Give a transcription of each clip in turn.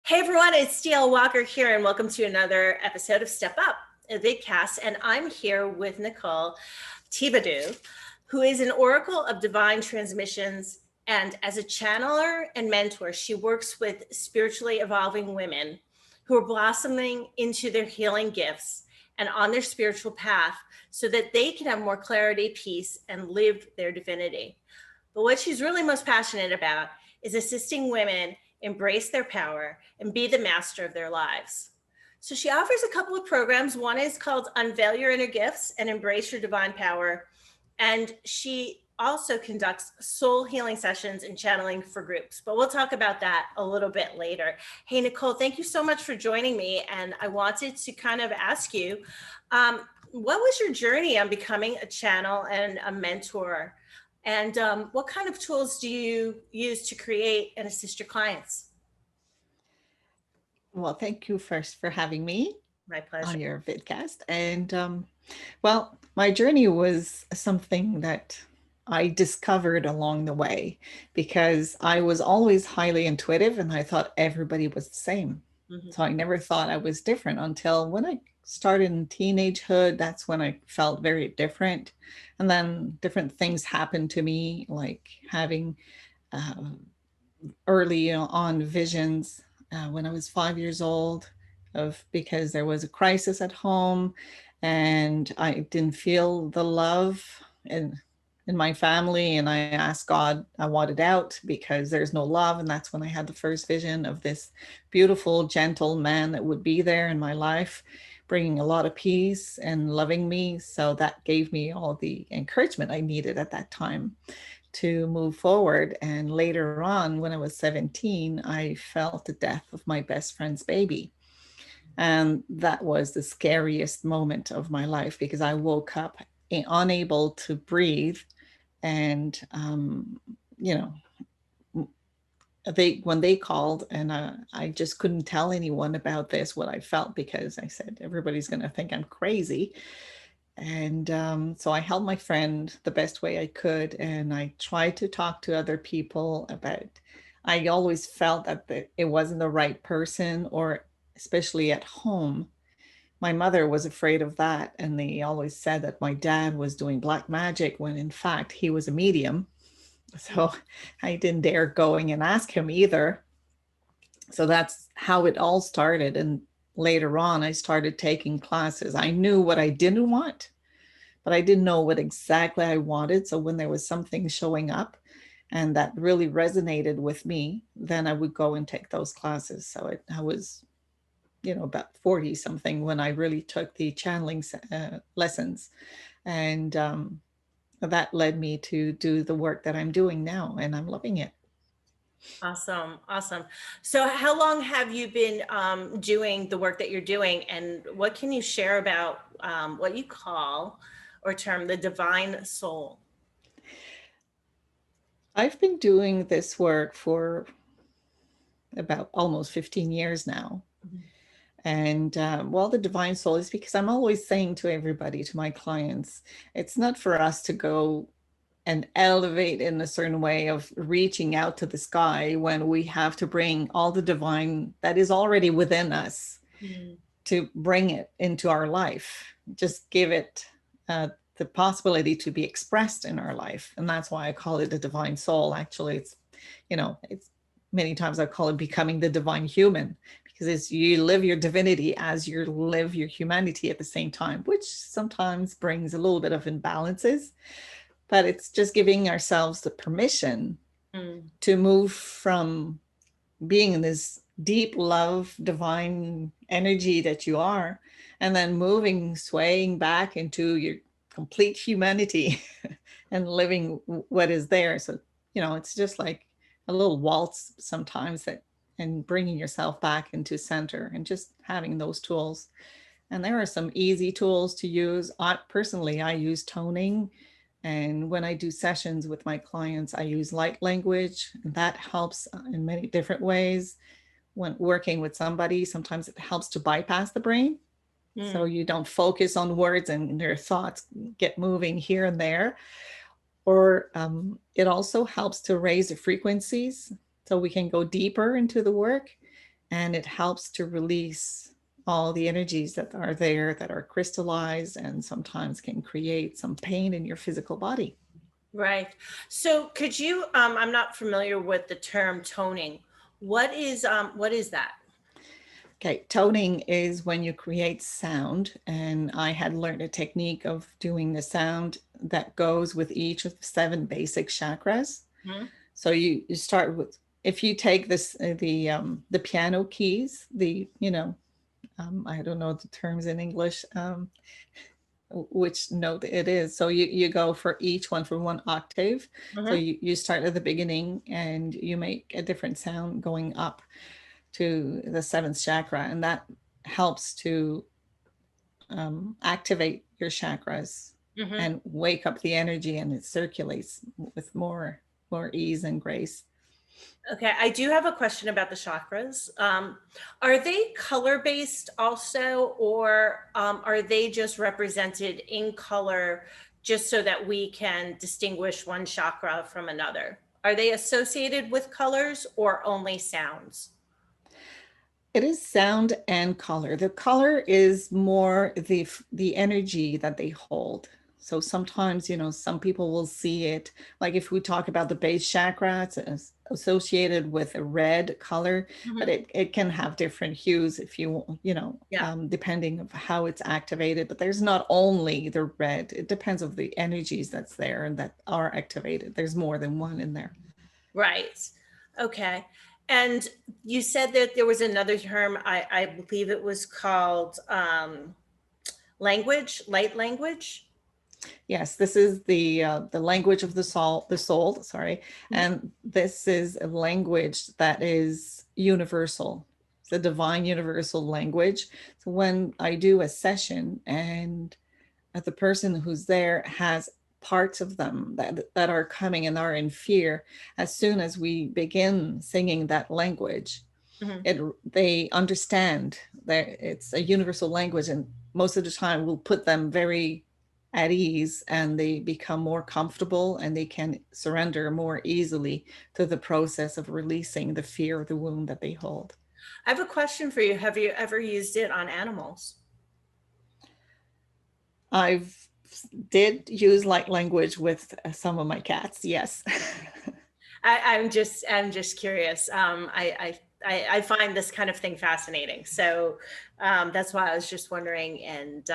Hey everyone, it's DL Walker here, and welcome to another episode of Step Up, a vidcast. And I'm here with Nicole Thibodeau, who is an oracle of divine transmissions. And as a channeler and mentor, she works with spiritually evolving women who are blossoming into their healing gifts and on their spiritual path so that they can have more clarity, peace, and live their divinity. But what she's really most passionate about is assisting women embrace their power and be the master of their lives. So she offers a couple of programs. One is called Unveil Your Inner Gifts and Embrace Your Divine Power. And she also conducts soul healing sessions and channeling for groups. But we'll talk about that a little bit later. Hey, Nicole, thank you so much for joining me. And I wanted to kind of ask you, what was your journey on becoming a channel and a mentor? And what kind of tools do you use to create and assist your clients? Well, thank you first for having me My pleasure. on your vidcast. And my journey was something that I discovered along the way because I was always highly intuitive and I thought everybody was the same. Mhm. So I never thought I was different until when I started in teenagehood, that's when I felt very different. And then different things happened to me, like having uh, early on visions when I was 5 years old of because there was a crisis at home and I didn't feel the love in my family, and I asked God, I wanted out because there's no love. And that's when I had the first vision of this beautiful, gentle man that would be there in my life, bringing a lot of peace and loving me. So that gave me all the encouragement I needed at that time to move forward. And later on, when I was 17, I felt the death of my best friend's baby. And that was the scariest moment of my life because I woke up unable to breathe. And, you know, when they called and I just couldn't tell anyone about this, what I felt, because I said, everybody's going to think I'm crazy. And so I held my friend the best way I could. And I tried to talk to other people about, I always felt that it wasn't the right person, or especially at home. My mother was afraid of that. And they always said that my dad was doing black magic when in fact he was a medium. So I didn't dare going and ask him either. So that's how it all started. And later on, I started taking classes. I knew what I didn't want, but I didn't know what exactly I wanted. So when there was something showing up and that really resonated with me, then I would go and take those classes. So I was, about 40 something when I really took the channeling lessons. And that led me to do the work that I'm doing now, and I'm loving it. Awesome. Awesome. So how long have you been doing the work that you're doing, and what can you share about what you call or term the divine soul? I've been doing this work for about almost 15 years now. Mhm. And well, the divine soul is because I'm always saying to everybody, to my clients, it's not for us to go and elevate in a certain way of reaching out to the sky when we have to bring all the divine that is already within us Mhm. to bring it into our life. Just give it the possibility to be expressed in our life. And that's why I call it the divine soul. Actually, it's many times I call it becoming the divine human, because it's you live your divinity as you live your humanity at the same time, which sometimes brings a little bit of imbalances, but it's just giving ourselves the permission Mm. to move from being in this deep love, divine energy that you are, and then moving, swaying back into your complete humanity and living what is there. So, it's just like a little waltz sometimes, that and bringing yourself back into center and just having those tools. And there are some easy tools to use. I use toning. And when I do sessions with my clients, I use light language. And that helps in many different ways. When working with somebody, sometimes it helps to bypass the brain. So Mm. you don't focus on words and your thoughts get moving here and there. Or it also helps to raise the frequencies so we can go deeper into the work. and it helps to release all the energies that are there that are crystallized and sometimes can create some pain in your physical body. Right. So could you, I'm not familiar with the term toning. What is that? Okay, toning is when you create sound, and I had learned a technique of doing the sound that goes with each of the 7 basic chakras. Mhm. So you start with, if you take this the piano keys, I don't know the terms in English, which note it is. So you go for each one for 1 octave. So Mhm. you start at the beginning and you make a different sound going up to the 7th chakra, and that helps to activate your chakras Mhm. and wake up the energy, and it circulates with more ease and grace. Okay, I do have a question about the chakras. Are they color based also, or are they just represented in color just so that we can distinguish one chakra from another? Are they associated with colors or only sounds? It is sound and color. The color is more the energy that they hold. So sometimes, some people will see it, like if we talk about the base chakra, it's associated with a red color, but Mhm. it can have different hues if Yeah. depending of how it's activated. But there's not only the red, it depends of the energies that's there and that are activated. There's more than one in there. Right. Okay. And you said that there was another term, I believe it was called language, light language. Yes, this is the language of the soul, sorry, Mhm. and this is a language that is universal. It's a divine universal language. So when I do a session and the person who's there has parts of them that are coming and are in fear, as soon as we begin singing that language, Mhm. they understand that it's a universal language, and most of the time we'll put them very at ease, and they become more comfortable and they can surrender more easily to the process of releasing the fear of the wound that they hold. I have a question for you. Have you ever used it on animals? I've did use light language with some of my cats, yes. I'm just curious. I find this kind of thing fascinating. So that's why I was just wondering and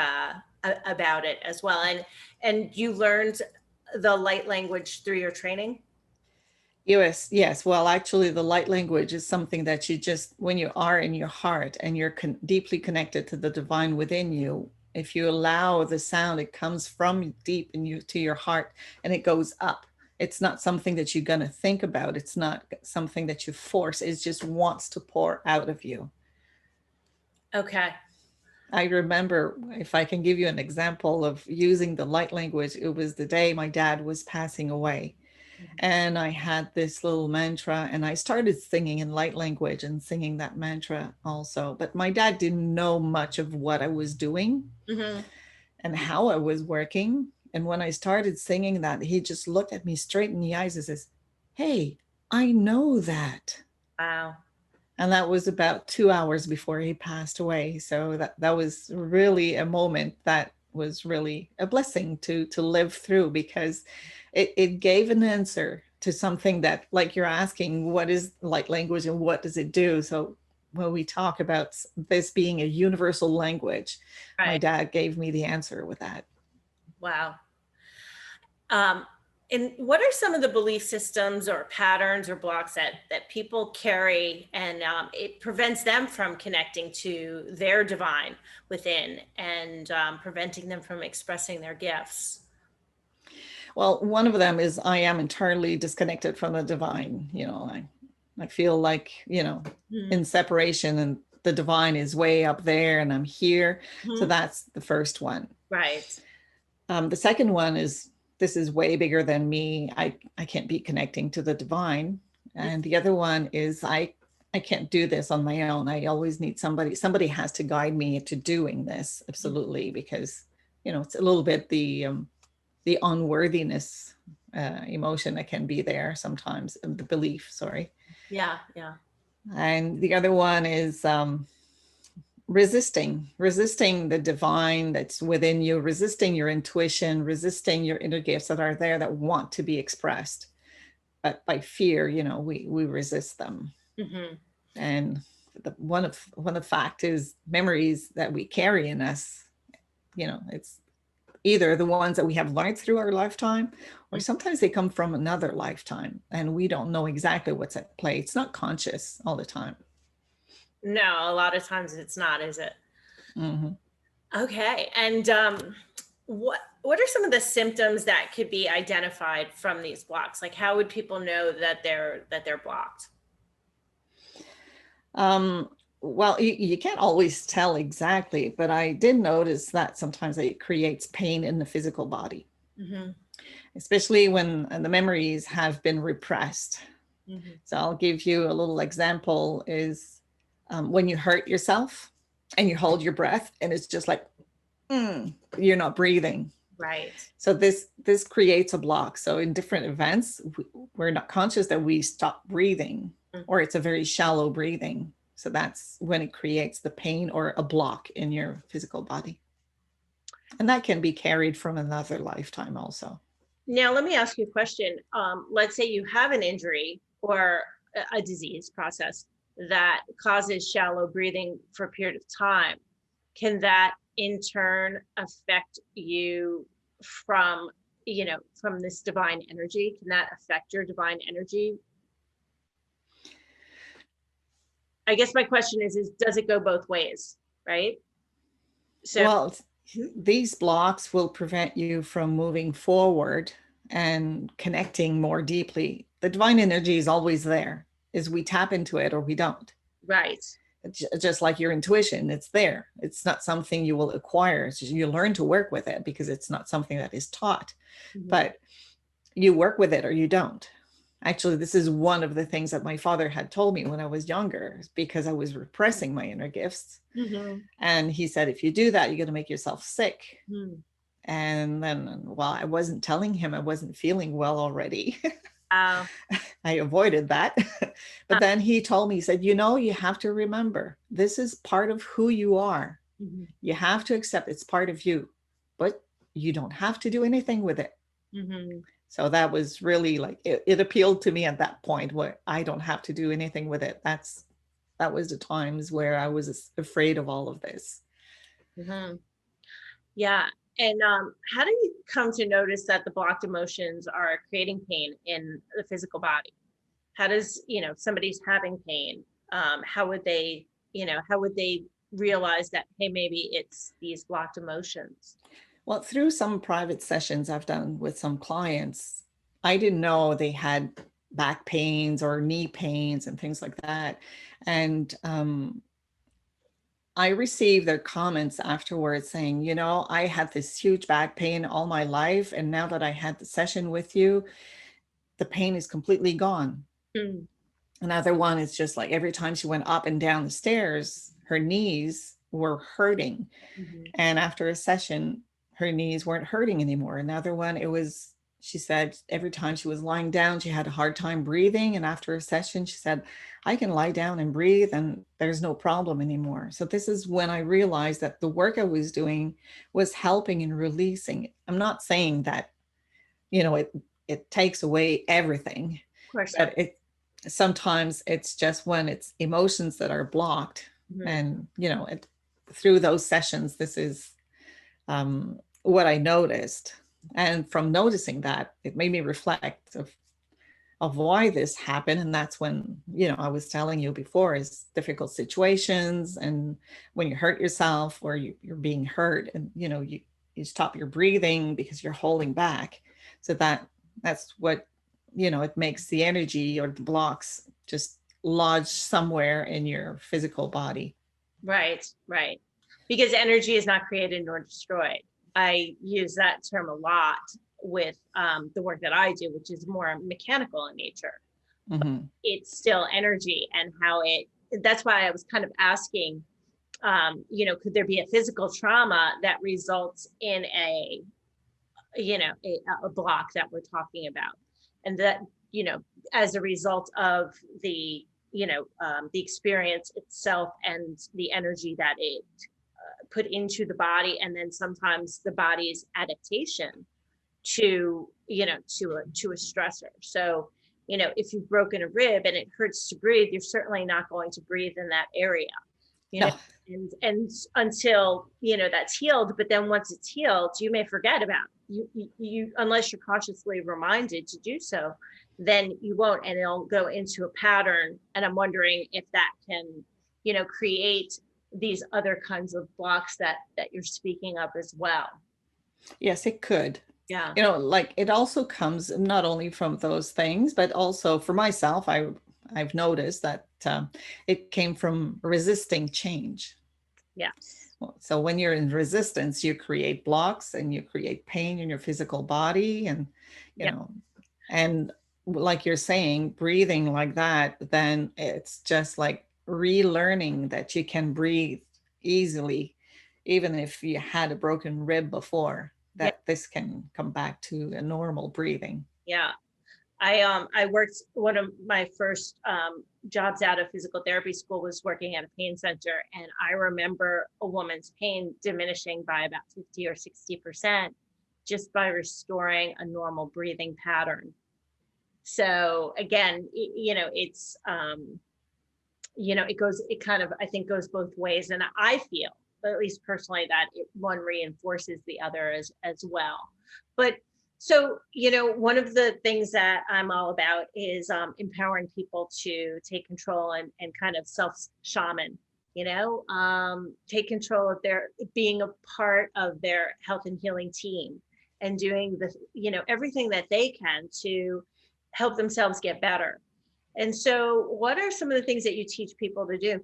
about it as well. And you learned the light language through your training? Yes, yes. Well, actually, the light language is something that you just, when you are in your heart and you're deeply connected to the divine within you, if you allow the sound, it comes from deep in you to your heart and it goes up. It's not something that you're going to think about. It's not something that you force. It just wants to pour out of you. Okay. I remember, if I can give you an example of using the light language, it was the day my dad was passing away. And I had this little mantra, and I started singing in light language and singing that mantra also. But my dad didn't know much of what I was doing Hmm. and how I was working. And when I started singing that, he just looked at me straight in the eyes and says, "Hey, I know that." Wow. And that was about 2 hours before he passed away. So that was really a moment that was really a blessing to live through, because it gave an answer to something that, like you're asking, what is light language and what does it do? So when we talk about this being a universal language, my Right. dad gave me the answer with that. Wow. Um, and what are some of the belief systems or patterns or blocks that people carry, and it prevents them from connecting to their divine within, and preventing them from expressing their gifts? Well, one of them is I am entirely disconnected from the divine. I feel like, Mhm. in separation, and the divine is way up there and I'm here. So Mhm. that's the first one. Right. The second one is, this is way bigger than me. I can't be connecting to the divine. And the other one is I can't do this on my own. I always need somebody. Somebody has to guide me to doing this. Mhm. Absolutely, because it's a little bit the unworthiness emotion that can be there sometimes, the belief, sorry. Yeah. Yeah. And the other one is resisting the divine that's within you, resisting your intuition, resisting your inner gifts that are there that want to be expressed. But by fear, we resist them. Mm-hmm. And one of the fact is memories that we carry in us, it's either the ones that we have learned through our lifetime, or sometimes they come from another lifetime and we don't know exactly what's at play. It's not conscious all the time. No, a lot of times it's not, is it? Mm-hmm. Okay. And what are some of the symptoms that could be identified from these blocks? Like, how would people know that they're blocked? Well, you can't always tell exactly, but I did notice that sometimes it creates pain in the physical body, Mm-hmm. especially when the memories have been repressed. Mm-hmm. So I'll give you a little example is when you hurt yourself and you hold your breath and it's just like, you're not breathing. Right. So this creates a block. So in different events, we're not conscious that we stop breathing, or it's a very shallow breathing. So that's when it creates the pain or a block in your physical body. And that can be carried from another lifetime also. Now, let me ask you a question. Let's say you have an injury or a disease process that causes shallow breathing for a period of time. Can that in turn affect you from, from this divine energy? Can that affect your divine energy? I guess my question is does it go both ways, right? So, Well, these blocks will prevent you from moving forward and connecting more deeply. The divine energy is always there, is we tap into it or we don't. right. Just like your intuition, it's there. It's not something you will acquire. You learn to work with it because it's not something that is taught. Mm-hmm. But you work with it or you don't. Actually, this is one of the things that my father had told me when I was younger, because I was repressing my inner gifts. Mm-hmm. And he said, if you do that, you're going to make yourself sick. Mm-hmm. And then, well, I wasn't telling him I wasn't feeling well already. I avoided that. But then he told me, he said, you have to remember, this is part of who you are. Mm-hmm. You have to accept it's part of you, but you don't have to do anything with it. Mm-hmm. So that was really like, it appealed to me at that point where I don't have to do anything with it. That was the times where I was afraid of all of this. Mm-hmm. Yeah. And how do you come to notice that the blocked emotions are creating pain in the physical body? How does, somebody's having pain? How would they realize that, hey, maybe it's these blocked emotions? Well, through some private sessions I've done with some clients, I didn't know they had back pains or knee pains and things like that. And I received their comments afterwards saying, I had this huge back pain all my life. And now that I had the session with you, the pain is completely gone. Mm. Another one is just like every time she went up and down the stairs, her knees were hurting. Mm-hmm. And after a session, her knees weren't hurting anymore. Another one, she said every time she was lying down, she had a hard time breathing. And after a session, she said, I can lie down and breathe and there's no problem anymore. So this is when I realized that the work I was doing was helping and releasing. I'm not saying that, it takes away everything, Of course not. but sometimes it's just when it's emotions that are blocked. Mm-hmm. And, through those sessions, this is what I noticed. And from noticing that, it made me reflect of why this happened. And that's when, I was telling you before, is difficult situations. And when you hurt yourself or you're being hurt and, you stop your breathing because you're holding back. So that's what, it makes the energy or the blocks just lodge somewhere in your physical body. Right, right. Because energy is not created nor destroyed. I use that term a lot with the work that I do, which is more mechanical in nature. Mm-hmm. It's still energy, and that's why I was kind of asking, could there be a physical trauma that results in a block that we're talking about? And that, as a result of the the experience itself and the energy that it put into the body, and then sometimes the body's adaptation to to a stressor. So if you've broken a rib and it hurts to breathe, you're certainly not going to breathe in that area, you know No. and until that's healed. But then once it's healed, you may forget about it. You unless you're consciously reminded to do so, then you won't, and it'll go into a pattern. And I'm wondering if that can create these other kinds of blocks that you're speaking of as well. Yes, it could. Yeah. Like it also comes not only from those things, but also for myself, I've noticed that it came from resisting change. Yes. So when you're in resistance, you create blocks and you create pain in your physical body, and you Yeah. know, and like you're saying, breathing like that, then it's just like relearning that you can breathe easily, even if you had a broken rib before, Yeah. that this can come back to a normal breathing. Yeah. I worked, one of my first jobs out of physical therapy school was working at a pain center, and I remember a woman's pain diminishing by about 50 or 60% just by restoring a normal breathing pattern. So again, it's it kind of, I think, goes both ways, and I feel, at least personally, that one reinforces the other as well. But so one of the things that I'm all about is empowering people to take control and kind of self shaman, take control of their being a part of their health and healing team, and doing the everything that they can to help themselves get better. And so, what are some of the things that you teach people to do?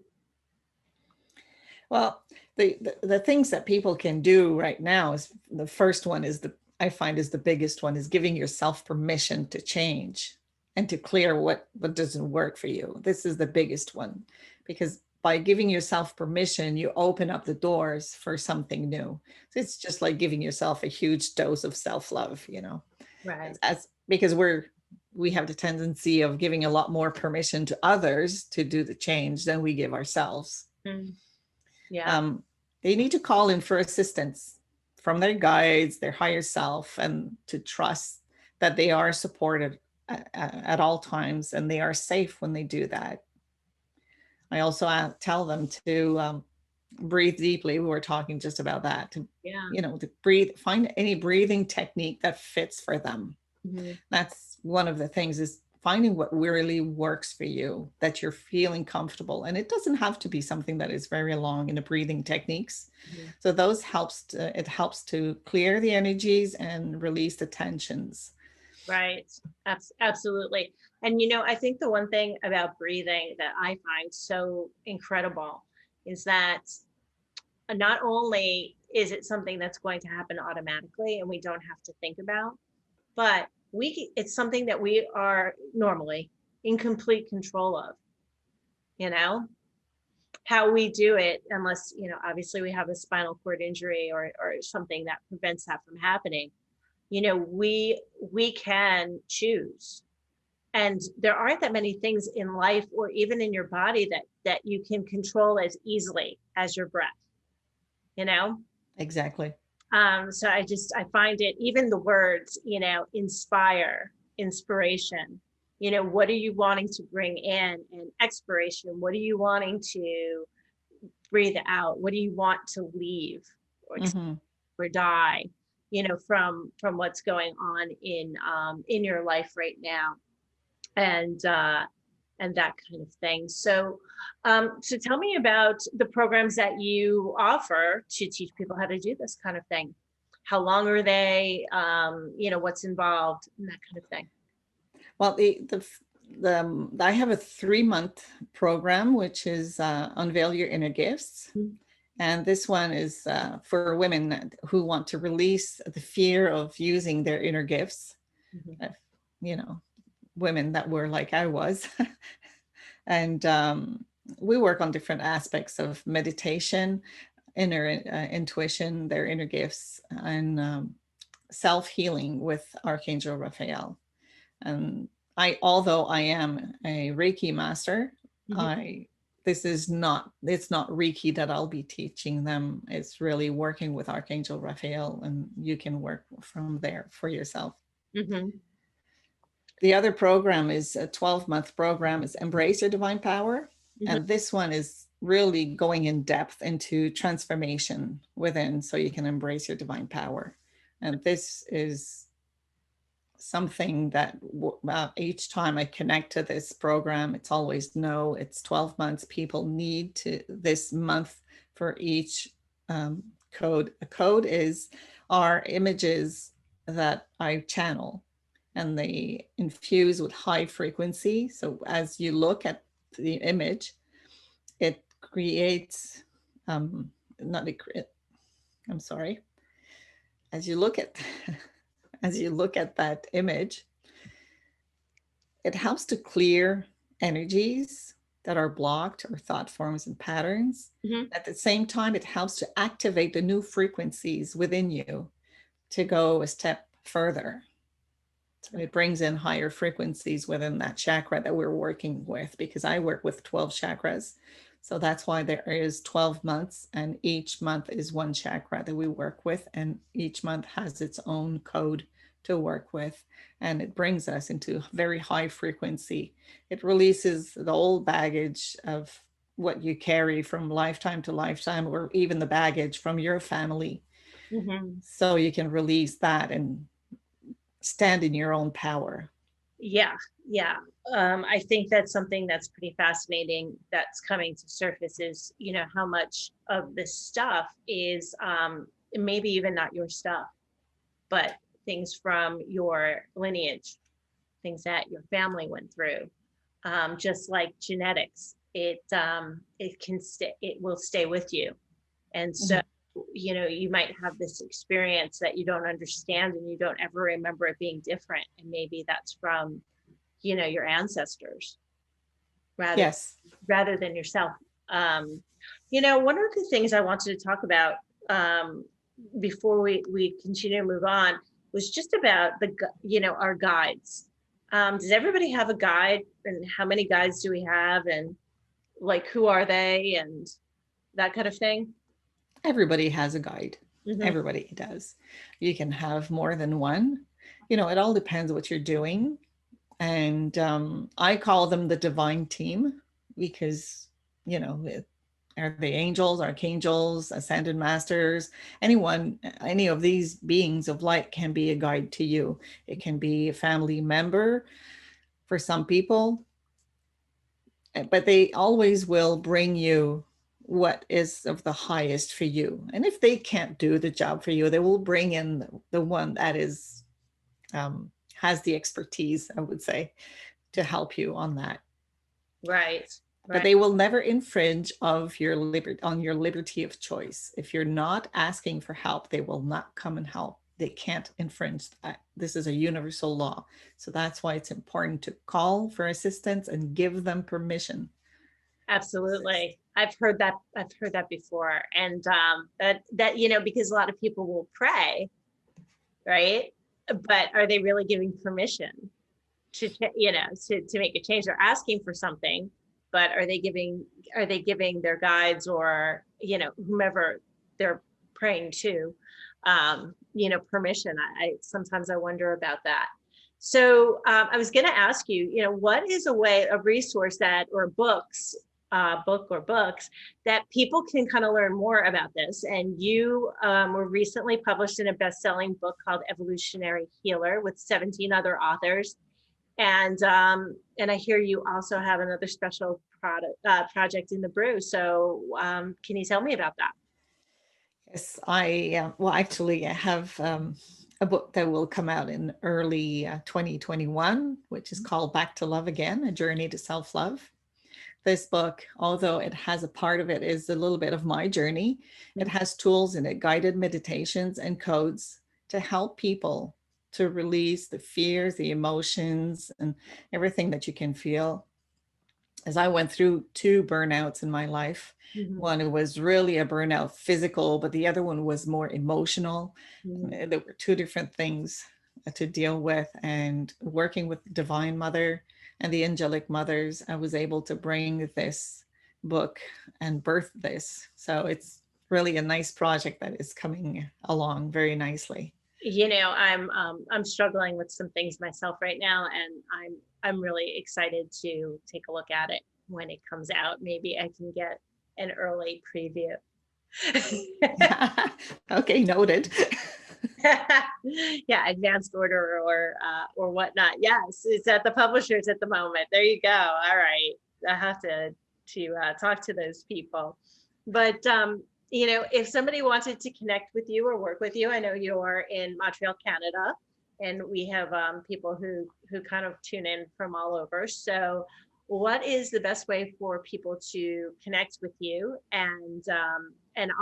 Well, the things that people can do right now is, the first one is I find is the biggest one, is giving yourself permission to change and to clear what doesn't work for you. This is the biggest one, because by giving yourself permission, you open up the doors for something new. So it's just like giving yourself a huge dose of self-love, Right. as because we have the tendency of giving a lot more permission to others to do the change than we give ourselves. Mm, yeah. um, they need to call in for assistance from their guides, their higher self, and to trust that they are supported at all times, and they are safe when they do that. I also tell them to breathe deeply. We were talking just about that, Yeah. to breathe, find any breathing technique that fits for them. Hmm. That's one of the things, is finding what really works for you, that you're feeling comfortable. And it doesn't have to be something that is very long in the breathing techniques. Hmm. So those it helps to clear the energies and release the tensions. Right. Absolutely. And I think the one thing about breathing that I find so incredible is that not only is it something that's going to happen automatically and we don't have to think about, but it's something that we are normally in complete control of. you know how we do it, unless obviously we have a spinal cord injury or something that prevents that from happening. We can choose, and there aren't that many things in life or even in your body that you can control as easily as your breath you know Exactly. so I find it, even the words, inspire, inspiration, what are you wanting to bring in, and expiration, what are you wanting to breathe out, what do you want to leave or Mm-hmm. or die, from what's going on in your life right now, and that kind of thing. So tell me about the programs that you offer to teach people how to do this kind of thing. How long are they? What's involved, and that kind of thing. Well, I have a 3-month program, which is Unveil Your Inner Gifts. Mhm. And this one is for women who want to release the fear of using their inner gifts. Mhm. Uh, you know, Women that were like I was. And we work on different aspects of meditation, inner intuition, their inner gifts, and self-healing with Archangel Raphael. And although I am a Reiki master, Mhm. It's not Reiki that I'll be teaching them. It's really working with Archangel Raphael, and you can work from there for yourself. Mhm. The other program is a 12-month program, is Embrace Your Divine Power. Mhm. And this one is really going in depth into transformation within so you can embrace your divine power. And this is something that each time I connect to this program, it's always no, it's 12 months. People need to this month for each code. A code is our images that I channel, and they infuse with high frequency. So as you look at the image, it creates, not it, I'm sorry, as you look at as you look at that image, it helps to clear energies that are blocked or thought forms and patterns. Mhm. At the same time, it helps to activate the new frequencies within you to go a step further. So it brings in higher frequencies within that chakra that we're working with, because I work with 12 chakras. So that's why there is 12 months, and each month is one chakra that we work with, and each month has its own code to work with. And it brings us into very high frequency. It releases the old baggage of what you carry from lifetime to lifetime, or even the baggage from your family. Mhm. So you can release that and stand in your own power. Yeah, yeah. I think that's something that's pretty fascinating that's coming to surface is, how much of this stuff is maybe even not your stuff, but things from your lineage, things that your family went through. Just like genetics, it will stay with you. And so, Mhm. you might have this experience that you don't understand and you don't ever remember it being different. And maybe that's from, your ancestors rather Yes. rather than yourself. One of the things I wanted to talk about um, before we continue to move on was just about our guides. Does everybody have a guide, and how many guides do we have, and like who are they, and that kind of thing? Everybody has a guide. Hmm. Everybody does. You can have more than one. It all depends what you're doing. And I call them the divine team because, you know, are they angels, archangels, ascended masters? Anyone, any of these beings of light can be a guide to you. It can be a family member for some people, but they always will bring you what is of the highest for you. And if they can't do the job for you, they will bring in the one that is has the expertise, I would say, to help you on that. Right, But right. they will never infringe of your liberty on your liberty of choice. If you're not asking for help, they will not come and help. They can't infringe that. This is a universal law. So that's why it's important to call for assistance and give them permission. Absolutely. I've heard that before. And that because a lot of people will pray, right? But are they really giving permission to make a change? They're asking for something, but are they giving their guides or, whomever they're praying to, permission? I sometimes I wonder about that. So I was going to ask you, what is a resource or book or books that people can kind of learn more about this? And you were recently published in a best-selling book called Evolutionary Healer with 17 other authors. And I hear you also have another special project in the brew. So can you tell me about that? Yes, well, actually, I have a book that will come out in early 2021, which is called Back to Love Again, A Journey to Self-Love. This book, although it has a part of it is a little bit of my journey, it has tools in it, guided meditations and codes to help people to release the fears, the emotions, and everything that you can feel. As I went through two burnouts in my life, Mhm. one was really a burnout physical, but the other one was more emotional. Mhm. There were two different things to deal with, and working with Divine Mother, and the angelic mothers, I was able to bring this book and birth this. So it's really a nice project that is coming along very nicely. You know, I'm struggling with some things myself right now, and I'm really excited to take a look at it when it comes out. Maybe I can get an early preview. Okay, noted. Yeah, advanced order or whatnot. Yes, it's at the publishers at the moment. There you go. All right, I have to talk to those people. But you know, if somebody wanted to connect with you or work with you, I know you're in Montreal, Canada, and we have people who kind of tune in from all over. So, what is the best way for people to connect with you? And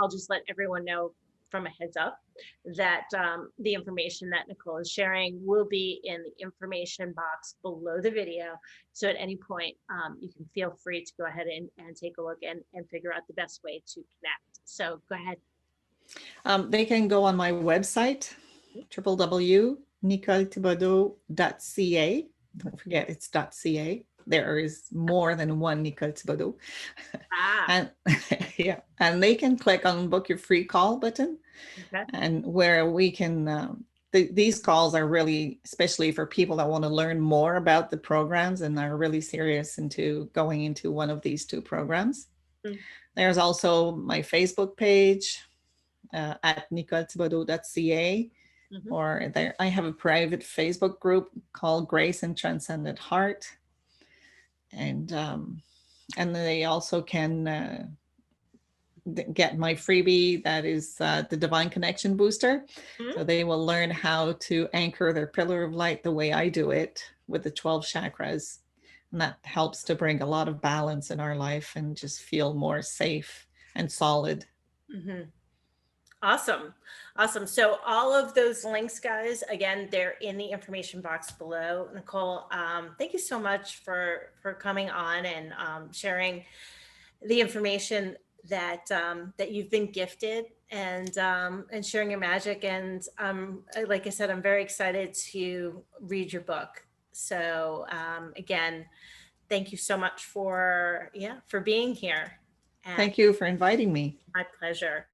I'll just let everyone know from a heads up that the information that Nicole is sharing will be in the information box below the video. So at any point, you can feel free to go ahead and take a look and figure out the best way to connect. So go ahead. They can go on my website, www.nicolesthibodeau.ca. Don't forget it's .ca. There is more than one Nicole Thibodeau. Ah, And yeah, and they can click on book your free call button, okay. and where we can these calls are really especially for people that want to learn more about the programs and are really serious into going into one of these two programs. Mm. There's also my Facebook page at nicolesthibodeau.ca, Mhm. or there I have a private Facebook group called Grace and Transcendent Heart, and they also can get my freebie that is the Divine Connection Booster. Mhm. So they will learn how to anchor their pillar of light the way I do it with the 12 chakras. And that helps to bring a lot of balance in our life and just feel more safe and solid. Mhm. Awesome. Awesome. So all of those links, guys, again, they're in the information box below. Nicole, thank you so much for coming on and sharing the information that you've been gifted and sharing your magic. And like I said, I'm very excited to read your book. So again, thank you so much for being here. And Thank you for inviting me. my pleasure.